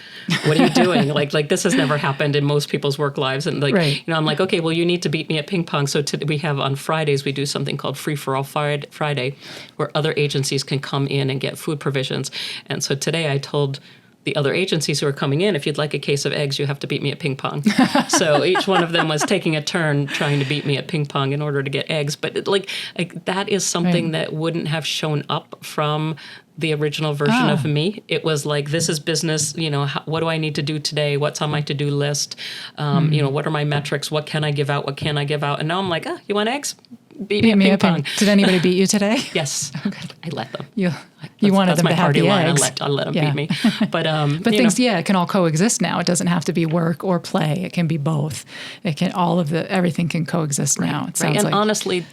what are you doing? like this has never happened in most people's work lives. And you know, I'm like, okay, well, you need to beat me at ping pong. So we have on Fridays, we do something called Free for All Friday, where other agencies can come in and get food provisions. And so today I told the other agencies who are coming in, if you'd like a case of eggs, you have to beat me at ping pong. So each one of them was taking a turn trying to beat me at ping pong in order to get eggs. But that is something that wouldn't have shown up from the original version of me. It was like, this is business, you know, what do I need to do today? What's on my to-do list? You know, what are my metrics? What can I give out? What can I give out? And now I'm like, you want eggs? Beat me at ping pong. Did anybody beat you today? Yes. I let them. You wanted them to have the eggs. I let them beat me. But things, it can all coexist now. It doesn't have to be work or play. It can be both. It can everything can coexist now. It sounds and honestly,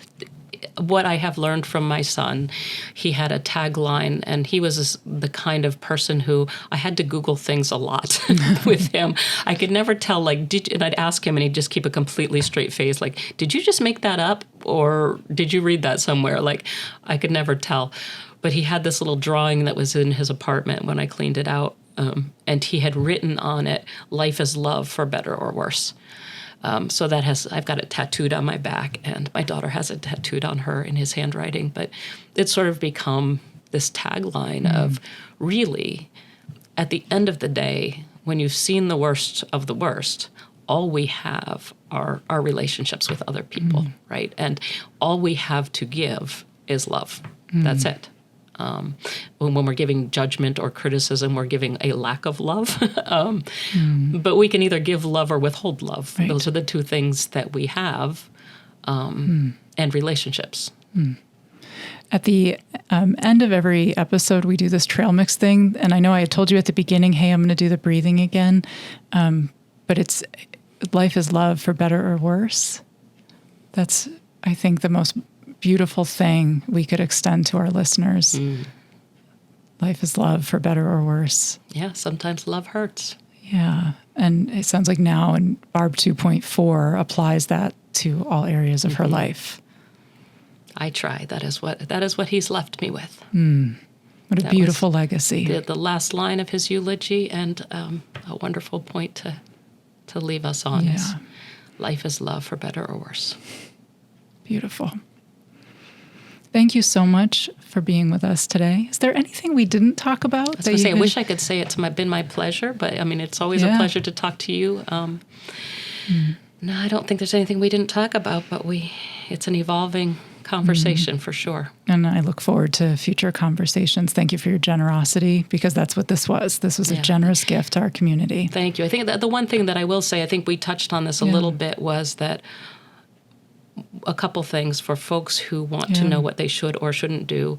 what I have learned from my son, he had a tagline, and he was the kind of person who I had to Google things a lot with him. I could never tell, and I'd ask him, and he'd just keep a completely straight face, like, did you just make that up? Or did you read that somewhere? Like, I could never tell. But he had this little drawing that was in his apartment when I cleaned it out, and he had written on it, life is love, for better or worse. So I've got it tattooed on my back, and my daughter has it tattooed on her in his handwriting. But it's sort of become this tagline of, really, at the end of the day, when you've seen the worst of the worst, all we have are our relationships with other people, right? And all we have to give is love. That's it. When we're giving judgment or criticism, we're giving a lack of love. But we can either give love or withhold love. Right. Those are the two things that we have, and relationships. At the end of every episode, we do this trail mix thing. And I know I had told you at the beginning, hey, I'm going to do the breathing again. But it's life is love for better or worse. That's, I think, the most beautiful thing we could extend to our listeners. Life is love for better or worse. Yeah, sometimes love hurts. Yeah. And it sounds like now in Barb 2.4 applies that to all areas of her life. I try. That is what he's left me with. What a beautiful legacy. The last line of his eulogy, and a wonderful point to leave us on is life is love for better or worse. Beautiful. Thank you so much for being with us today. Is there anything we didn't talk about? I wish I could say it's been my pleasure, but I mean, it's always a pleasure to talk to you. No, I don't think there's anything we didn't talk about, but it's an evolving conversation for sure. And I look forward to future conversations. Thank you for your generosity, because that's what this was. This was a generous gift to our community. Thank you. I think that the one thing that I will say, I think we touched on this a little bit, was that a couple things for folks who want to know what they should or shouldn't do.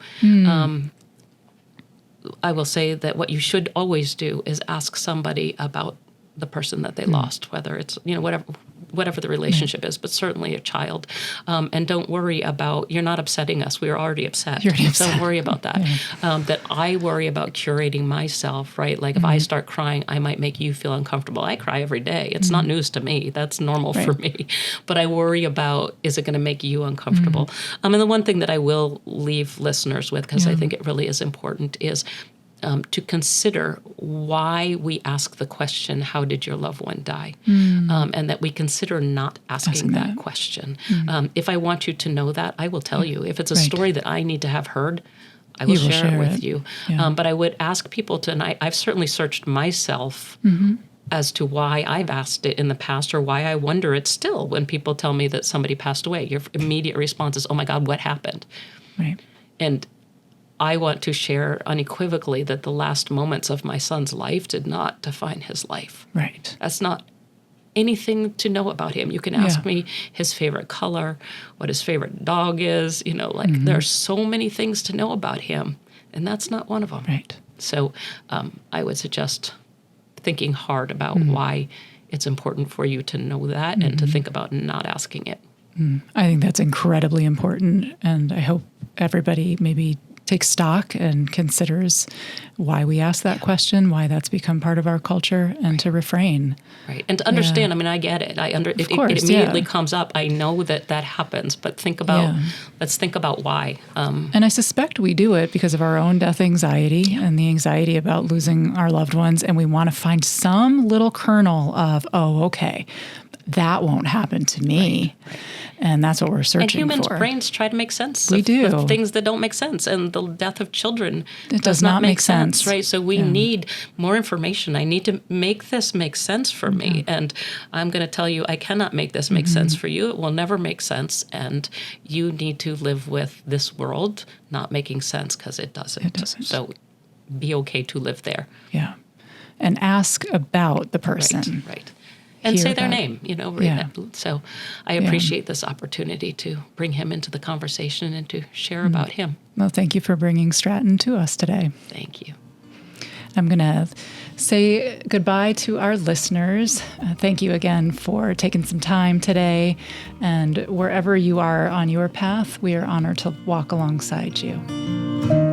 I will say that what you should always do is ask somebody about the person that they lost, whether it's, whatever the relationship is, but certainly a child. And don't worry about, you're not upsetting us. We are already upset. Don't worry about that. That I worry about curating myself, right? Like if I start crying, I might make you feel uncomfortable. I cry every day. It's not news to me. That's normal for me. But I worry about, is it going to make you uncomfortable? And the one thing that I will leave listeners with, because I think it really is important, is to consider why we ask the question, how did your loved one die? And that we consider not asking that question. If I want you to know that, I will tell you. If it's a story that I need to have heard, I will share it with you. But I would ask people to, and I've certainly searched myself as to why I've asked it in the past, or why I wonder it still when people tell me that somebody passed away. Your immediate response is, oh my God, what happened? Right. And I want to share unequivocally that the last moments of my son's life did not define his life. Right. That's not anything to know about him. You can ask me his favorite color, what his favorite dog is, there are so many things to know about him, and that's not one of them. Right. So I would suggest thinking hard about why it's important for you to know that and to think about not asking it. I think that's incredibly important, and I hope everybody maybe takes stock and considers why we ask that question, why that's become part of our culture, and to refrain. Right. And to understand, I get it. It immediately comes up. I know that happens, but let's think about why. And I suspect we do it because of our own death anxiety and the anxiety about losing our loved ones. And we want to find some little kernel of, that won't happen to me. Right. And that's what we're searching for. And humans' brains try to make sense of things that don't make sense. And the death of children does not make sense. Right? So we need more information. I need to make this make sense for me. And I'm going to tell you, I cannot make this make sense for you. It will never make sense. And you need to live with this world not making sense, because it doesn't. It doesn't. So be okay to live there. Yeah. And ask about the person. Right. And say their name, So I appreciate this opportunity to bring him into the conversation and to share about him. Well, thank you for bringing Stratton to us today. Thank you. I'm going to say goodbye to our listeners. Thank you again for taking some time today. And wherever you are on your path, we are honored to walk alongside you.